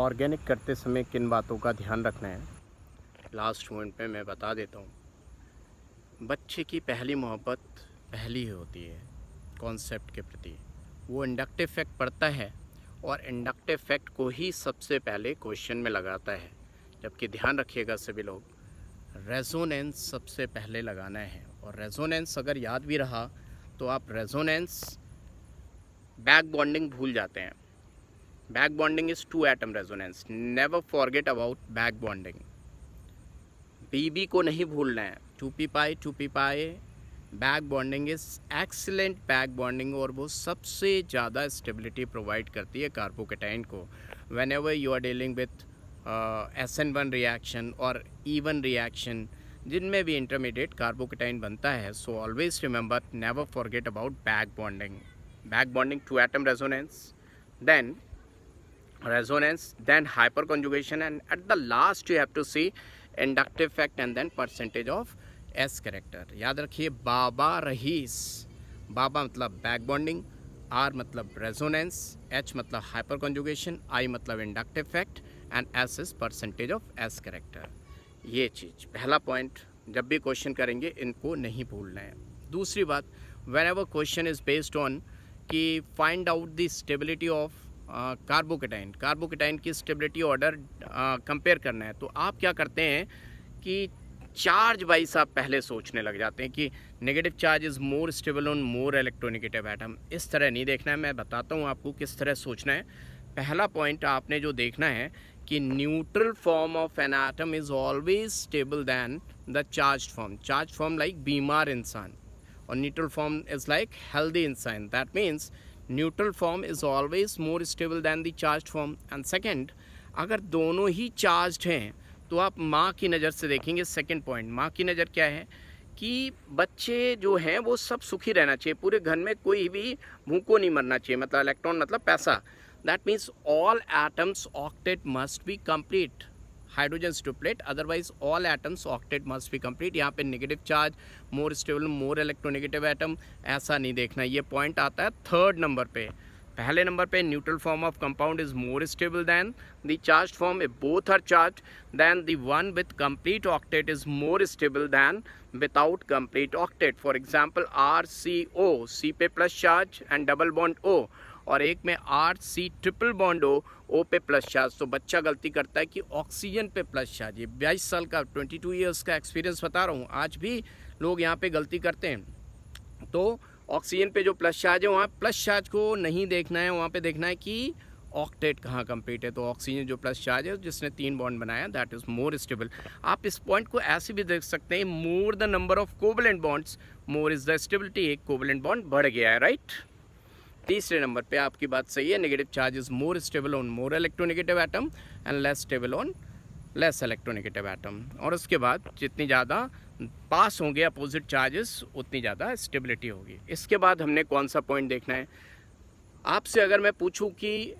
Organic करते समय किन बातों का ध्यान रखना है, लास्ट मोमेंट पे मैं बता देता हूँ। बच्चे की पहली मोहब्बत पहली ही होती है कॉन्सेप्ट के प्रति। वो इंडक्टिव फैक्ट पढ़ता है और इंडक्टिव फैक्ट को ही सबसे पहले क्वेश्चन में लगाता है, जबकि ध्यान रखिएगा सभी लोग, रेजोनेंस सबसे पहले लगाना है। और रेजोनेंस अगर याद भी रहा तो आप रेजोनेंस बैक बॉन्डिंग भूल जाते हैं। Back bonding is two atom resonance. Never forget about back bonding. BB को नहीं भूलना है। 2p pi back bonding is excellent back bonding, और वो सबसे ज़्यादा स्टेबिलिटी प्रोवाइड करती है कार्बोकेटाइन को। Whenever you are dealing with SN1 reaction और E1 रिएक्शन, जिनमें भी इंटरमीडिएट कार्बोकेटाइन बनता है, so always remember, never forget about back bonding. Back bonding to atom resonance, then resonance, then hyperconjugation, and at the last you have to see inductive fact and then percentage of S character. याद रखिए, बाबा रहीस, बाबा मतलब back bonding, R मतलब resonance, H मतलब हाइपरकॉन्जुगेशन, I मतलब inductive fact and S is percentage of S character. ये चीज़ पहला point, जब भी क्वेश्चन करेंगे इनको नहीं भूलना है। दूसरी बात, when ever question is based on कि find out the stability of carbocation की स्टेबिलिटी ऑर्डर कंपेयर करना है, तो आप क्या करते हैं कि चार्ज वाइज आप पहले सोचने लग जाते हैं कि negative charge is more stable on more electronegative atom. इस तरह नहीं देखना है, मैं बताता हूँ आपको किस तरह सोचना है। पहला पॉइंट आपने जो देखना है कि neutral form of an atom is always stable than the charge form like बीमार इंसान, और neutral form is like healthy इंसान। That means neutral form is always more stable than the charge form. And second, अगर दोनों ही charge हैं तो आप माँ की नज़र से देखेंगे। सेकेंड पॉइंट, माँ की नज़र क्या है कि बच्चे जो हैं वो सब सुखी रहना चाहिए, पूरे घर में कोई भी भूखों नहीं मरना चाहिए, मतलब इलेक्ट्रॉन मतलब पैसा। That means all atoms octet must be complete, hydrogen triplet, otherwise all atoms octet must be complete. यहाँ पे negative charge, more stable, more electronegative atom, ऐसा नहीं देखना। ये पॉइंट आता है थर्ड नंबर पे। पहले नंबर पे neutral form of compound is more stable than the charge form, if both are charge, then the one with complete octet is more stable than without complete octet. For example, RCO, C पे plus charge and double bond O, और एक में RC triple bond O पे plus charge. तो बच्चा गलती करता है कि ऑक्सीजन पे प्लस चार्ज। ये 22 साल का 22 ईयर्स का एक्सपीरियंस बता रहा हूँ, आज भी लोग यहाँ पे गलती करते हैं। तो ऑक्सीजन पे जो प्लस चार्ज है वहाँ प्लस चार्ज को नहीं देखना है, वहाँ पे देखना है कि ऑक्टेट कहाँ कंप्लीट है। तो ऑक्सीजन जो प्लस चार्ज है जिसने 3 बॉन्ड बनाया, दैट इज़ मोर स्टेबल। आप इस पॉइंट को ऐसे भी देख सकते हैं, more the number of covalent bonds more is the stability. एक कोवलेंट बॉन्ड बढ़ गया है, राइट। तीसरे नंबर पे आपकी बात सही है, negative charge is more stable on more electronegative atom and less stable on less electronegative atom. और उसके बाद जितनी ज़्यादा पास होंगे अपोजिट चार्जेस उतनी ज़्यादा स्टेबिलिटी होगी। इसके बाद हमने कौन सा पॉइंट देखना है, आपसे अगर मैं पूछूं कि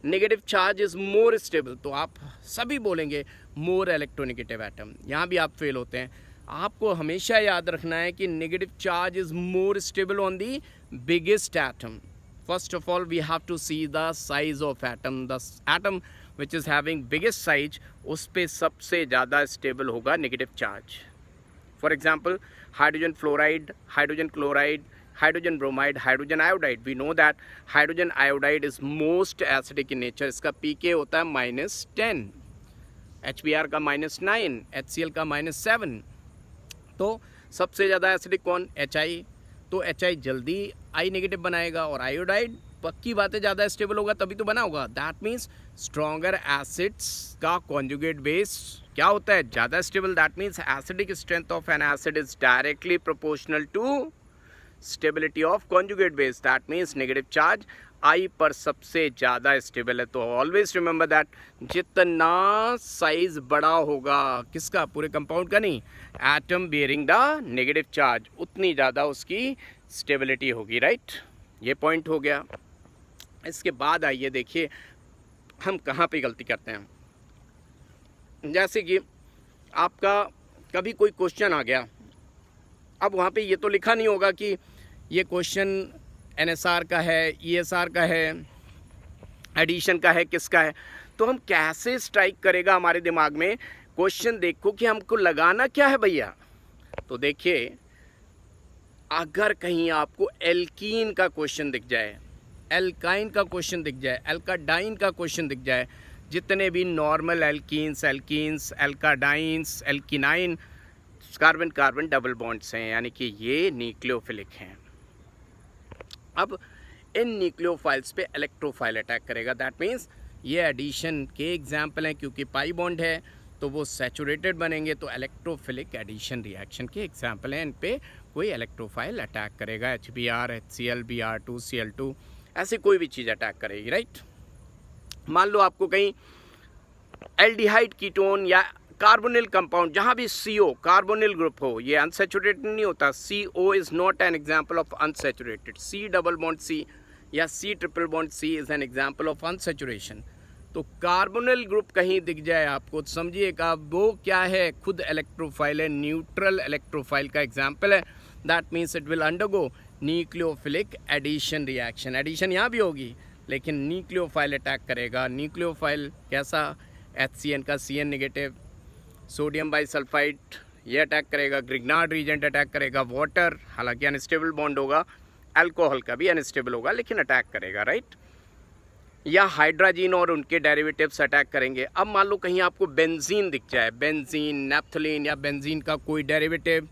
negative charge is more stable, तो आप सभी बोलेंगे मोर इलेक्ट्रोनेगेटिव एटम। यहाँ भी आप फेल होते हैं। आपको हमेशा याद रखना है कि negative charge is more stable on the biggest atom. First of all we have to see the size of atom. The atom which is having biggest size, उस पर सबसे ज़्यादा स्टेबल होगा negative charge. For example, hydrogen fluoride, hydrogen chloride, hydrogen bromide, hydrogen iodide. We know that hydrogen iodide is most acidic in nature. इसका pK होता है -10, HBr का -9, HCl का -7। तो सबसे ज़्यादा एसिडिक कौन? HI। तो HI जल्दी I नेगेटिव बनाएगा, और आयोडाइड पक्की बात है ज़्यादा स्टेबल होगा तभी तो बना होगा। दैट मीन्स स्ट्रॉन्गर एसिड्स का कॉन्जुगेट बेस क्या होता है? ज़्यादा stable. That means acidic strength of an acid is directly proportional to stability of conjugate base. That means negative charge I पर सबसे ज़्यादा स्टेबल है। तो ऑलवेज रिमेंबर दैट जितना साइज बड़ा होगा, किसका? पूरे कंपाउंड का नहीं, atom bearing the negative charge, उतनी ज़्यादा उसकी स्टेबिलिटी होगी, राइट। ये पॉइंट हो गया। इसके बाद आइए देखिए हम कहाँ पे गलती करते हैं। जैसे कि आपका कभी कोई क्वेश्चन आ गया, अब वहाँ पे ये तो लिखा नहीं होगा कि ये क्वेश्चन NSR का है, ESR का है, एडिशन का है, किसका है। तो हम कैसे स्ट्राइक करेगा हमारे दिमाग में क्वेश्चन, देखो कि हमको लगाना क्या है भैया। तो देखिए, अगर कहीं आपको एल्कीन का क्वेश्चन दिख जाए, एल्काइन का क्वेश्चन दिख जाए, एल्काडाइन का क्वेश्चन दिख जाए, जितने भी नॉर्मल एल्कीन्स, एल्काडाइंस, एल्किनाइन, कार्बन कार्बन डबल बॉन्ड्स हैं, यानी कि ये न्यूक्लियोफिलिक हैं। अब इन न्यूक्लियोफाइल्स पे इलेक्ट्रोफाइल अटैक करेगा। दैट मीन्स ये एडिशन के एग्जाम्पल हैं, क्योंकि पाई बॉन्ड है तो वो सैचुरेटेड बनेंगे, तो इलेक्ट्रोफिलिक एडिशन रिएक्शन के एग्जाम्पल हैं। इन पे कोई इलेक्ट्रोफाइल अटैक करेगा, HBr, HCl, Br2, Cl2, ऐसे कोई भी चीज़ अटैक करेगी, राइट। मान लो आपको कहीं एल्डिहाइड कीटोन या कार्बोनिल कंपाउंड, जहाँ भी CO कार्बोनिल ग्रुप हो, ये अनसैचुरेटेड नहीं होता। CO is not an example of unsaturated. C double bond C या C triple bond C is an example of unsaturation. तो कार्बोनिल ग्रुप कहीं दिख जाए आपको, तो समझिएगा वो क्या है, खुद इलेक्ट्रोफाइल है, न्यूट्रल इलेक्ट्रोफाइल का एग्जाम्पल है। That means it will undergo nucleophilic addition reaction. Addition यहाँ भी होगी, लेकिन न्यूक्लियोफाइल अटैक करेगा। न्यूक्लियोफाइल कैसा, HCN का CN नेगेटिव, सोडियम बाइसल्फाइड ये अटैक करेगा, ग्रिग्नार्ड रीजेंट अटैक करेगा, वाटर हालांकि अनस्टेबल बॉन्ड होगा, अल्कोहल का भी अनस्टेबल होगा लेकिन अटैक करेगा, राइट। या हाइड्रोजन और उनके डेरिवेटिव्स अटैक करेंगे। अब मान लो कहीं आपको बेंजीन दिख जाए, बेंजीन, नेफ्थलीन या बेंजीन का कोई डेरिवेटिव,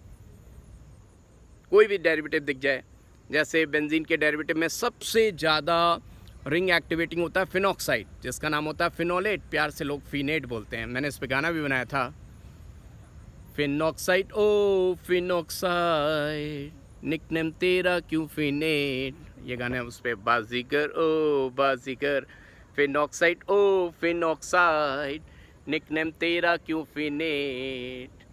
कोई भी डेरिवेटिव दिख जाए, जैसे बेंजीन के डेरिवेटिव में सबसे ज़्यादा रिंग एक्टिवेटिंग होता है फिनॉक्साइड, जिसका नाम होता है फिनोलेट, प्यार से लोग फिनेट बोलते हैं, मैंने इस पर गाना भी बनाया था। फिनॉक्साइड ओ फिनॉक्साइड, निकनेम तेरा क्यों फिनेट, ये गाने उस पर बाजीगर ओ बाजीगर, फिनॉक्साइड ओ फिनॉक्साइड, निकनेम तेरा क्यों फिनेट।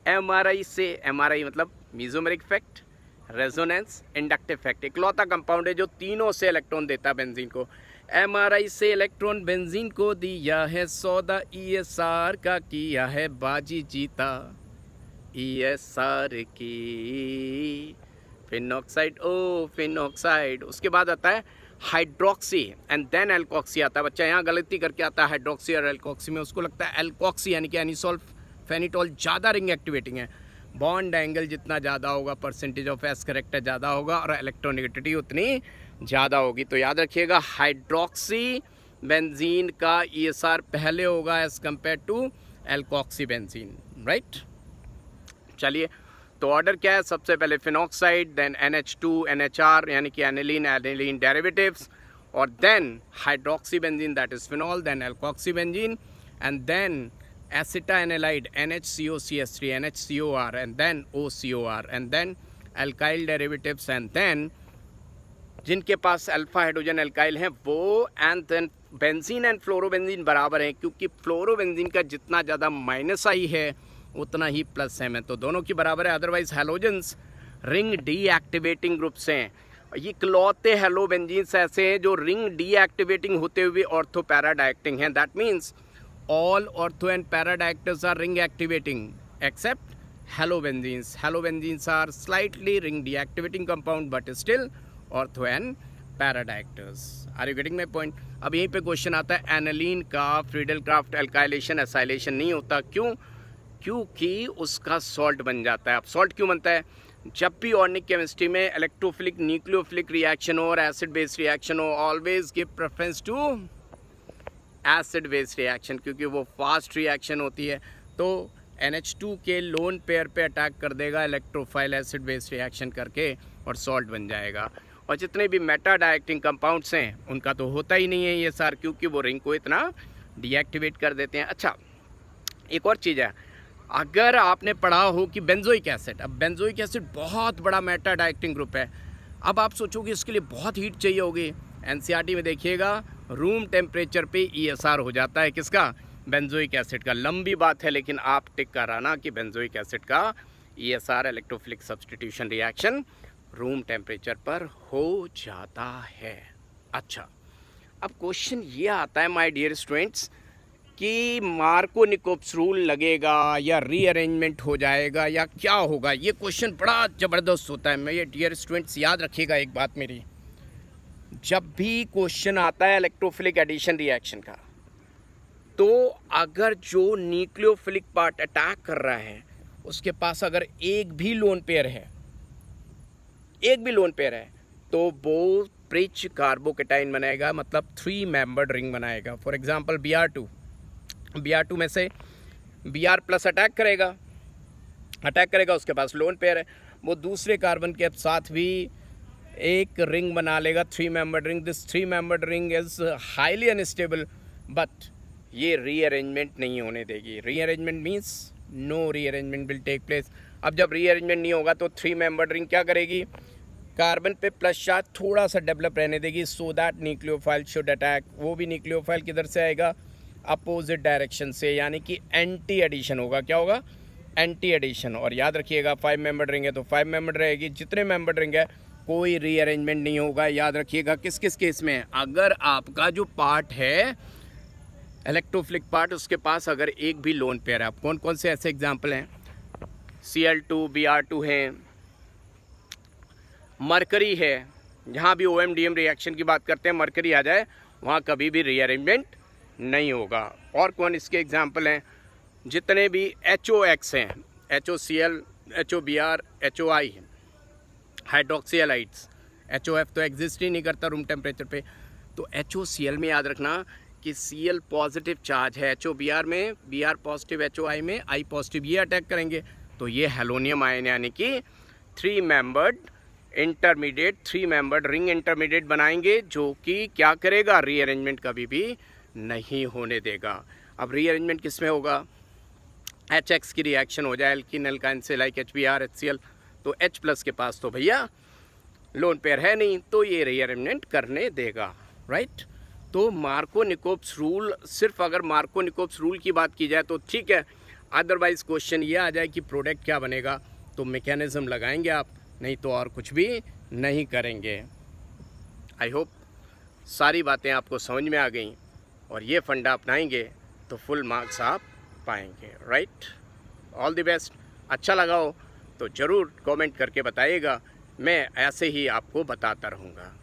MRI से, MRI मतलब mesomeric effect, resonance, inductive effect, इकलौता कंपाउंड है जो तीनों से इलेक्ट्रॉन देता है बेंजीन को। MRI से इलेक्ट्रॉन बेंजीन को दिया है सौदा, ESR का किया है बाजी जीता, ESR की फिनॉक्साइड ओ फिनॉक्साइड। उसके बाद आता है हाइड्रोक्सी एंड देन एल्कोक्सी आता है। बच्चा यहाँ गलती करके आता है हाइड्रोक्सी और एल्कोक्सी में, उसको लगता है एल्कोक्सी यानी कि एनिसोल फेनिटोल ज़्यादा रिंग एक्टिवेटिंग है। बॉन्ड एंगल जितना ज़्यादा होगा, परसेंटेज ऑफ एस करेक्टर ज़्यादा होगा और इलेक्ट्रोनेगेटिविटी उतनी ज़्यादा होगी। तो याद रखिएगा हाइड्रोक्सी बेंजीन का ESR पहले होगा as compared to alkoxy benzene, right. चलिए, तो ऑर्डर क्या है, सबसे पहले फिनॉक्साइड, देन NH2 NHR यानी कि एनिलीन, एनिलीन डेरिवेटिव्स, और then hydroxy benzene that is phenol, then alkoxy benzene, and then acetanilide NHCOCH3 NHCOR and then OCOR and then alkyl derivatives and then जिनके पास alpha hydrogen alkyl हैं वो, and then benzene and fluorobenzene बराबर हैं, क्योंकि fluorobenzene का जितना ज़्यादा minus आई है उतना ही प्लस है, तो दोनों की बराबर है। Otherwise halogens ring deactivating groups हैं। ये इकलौते हेलोबेंजीन्स ऐसे हैं जो रिंग डीएक्टिवेटिंग होते हुए ऑर्थो पैरा डायरेक्टिंग हैं। That means all ortho and para diactors are ring activating except halobenzenes. Halobenzenes are slightly ring deactivating compound but still ortho and para diactors. Are you getting my point? अब यहीं पे question आता है, aniline का Friedel craft alkylation acylation नहीं होता, क्यों? क्योंकि उसका सॉल्ट बन जाता है। अब सॉल्ट क्यों बनता है? जब भी ऑर्गेनिक केमिस्ट्री में इलेक्ट्रोफिलिक न्यूक्लियोफिलिक रिएक्शन हो और एसिड बेस्ड रिएक्शन हो, always give preference to acid based reaction, क्योंकि वो फास्ट रिएक्शन होती है। तो NH2 के लोन पेयर पे अटैक कर देगा इलेक्ट्रोफाइल एसिड बेस्ड रिएक्शन करके और सॉल्ट बन जाएगा। और जितने भी मेटा डायरेक्टिंग कंपाउंड्स हैं उनका तो होता ही नहीं है ये सार, क्योंकि वो रिंग को इतना डीएक्टिवेट कर देते हैं। अच्छा, एक और चीज़ है, अगर आपने पढ़ा हो कि बेंजोइक एसिड, अब बेंजोइक एसिड बहुत बड़ा मेटा डायरेक्टिंग ग्रुप है। अब आप सोचोगे इसके लिए बहुत हीट चाहिए होगी, NCERT में देखिएगा रूम टेम्परेचर पे ESR हो जाता है, किसका? बेंजोइक एसिड का। लंबी बात है लेकिन आप टिक कराना कि बेंजोइक एसिड का ESR electrophilic substitution reaction room temperature पर हो जाता है। अच्छा, अब क्वेश्चन ये आता है माय डियर स्टूडेंट्स कि मार्कोनिकोव्स रूल लगेगा या रीअरेंजमेंट हो जाएगा या क्या होगा? ये क्वेश्चन बड़ा ज़बरदस्त होता है। मैं ये डियर स्टूडेंट्स याद रखिएगा एक बात मेरी, जब भी क्वेश्चन आता है इलेक्ट्रोफिलिक एडिशन रिएक्शन का, तो अगर जो न्यूक्लियोफिलिक पार्ट अटैक कर रहा है उसके पास अगर एक भी लोन पेयर है, तो वो ब्रिज कार्बोकेटाइन बनाएगा, मतलब 3 मेंबर्ड रिंग बनाएगा। फॉर एग्जांपल Br2 में से Br प्लस अटैक करेगा, उसके पास लोन पेयर है, वो दूसरे कार्बन के साथ भी एक रिंग बना लेगा, 3 membered ring. This 3 membered ring is highly unstable, but ये रीअरेंजमेंट नहीं होने देगी। Rearrangement means no rearrangement will take place. अब जब रीअरेंजमेंट नहीं होगा तो 3 मेंबर्ड रिंग क्या करेगी, कार्बन पे प्लस चार्ज थोड़ा सा डेवलप रहने देगी, so that nucleophile should attack. वो भी न्यूक्लियोफाइल किधर से आएगा, अपोजिट डायरेक्शन से, यानी कि एंटी एडिशन होगा। क्या होगा, एंटी एडिशन। और याद रखिएगा 5 मेंबर्ड रिंग है तो 5 मेंबर्ड रहेगी, जितने मेंबर्ड रिंग है कोई रीअरेंजमेंट नहीं होगा। याद रखिएगा किस किस केस में, अगर आपका जो पार्ट है इलेक्ट्रोफिलिक पार्ट, उसके पास अगर एक भी लोन पेयर है। आप कौन कौन से ऐसे एग्जाम्पल हैं, Cl2 Br2 हैं, मरकरी है, जहाँ भी OMDM रिएक्शन की बात करते हैं मरकरी आ जाए वहाँ कभी भी रीअरेंजमेंट नहीं होगा। और कौन इसके एग्जाम्पल हैं, जितने भी HOX हैं, HOCl, HOBr, HOI हैं, हाइड्रोक्सी एलाइड्स, HOF तो एग्जिस्ट ही नहीं करता रूम टेम्परेचर पे, तो HOCl में याद रखना कि Cl पॉजिटिव चार्ज है, HOBr में Br पॉजिटिव, HOI में I पॉजिटिव, ये अटैक करेंगे तो ये हेलोनियम आयन यानी कि 3 मेंबर्ड रिंग इंटरमीडिएट बनाएंगे, जो कि क्या करेगा, रीअरेंजमेंट कभी भी नहीं होने देगा। अब रीअरेंजमेंट किस में होगा, HX की रिएक्शन हो जाए एल्कीन एल्काइन से, लाइक HBr HCl, तो H प्लस के पास तो भैया लोन पेयर है नहीं, तो ये रीअरेंजमेंट करने देगा, राइट। तो मार्कोनिकोव्स रूल, सिर्फ अगर मार्कोनिकोव्स रूल की बात की जाए तो ठीक है, अदरवाइज क्वेश्चन ये आ जाए कि प्रोडक्ट क्या बनेगा, तो मैकेनिज्म लगाएंगे आप, नहीं तो और कुछ भी नहीं करेंगे। आई होप सारी बातें आपको समझ में आ गई और ये फंडा अपनाएंगे तो फुल मार्क्स आप पाएंगे, राइट। All the best. अच्छा लगा हो तो ज़रूर कमेंट करके बताइएगा, मैं ऐसे ही आपको बताता रहूँगा।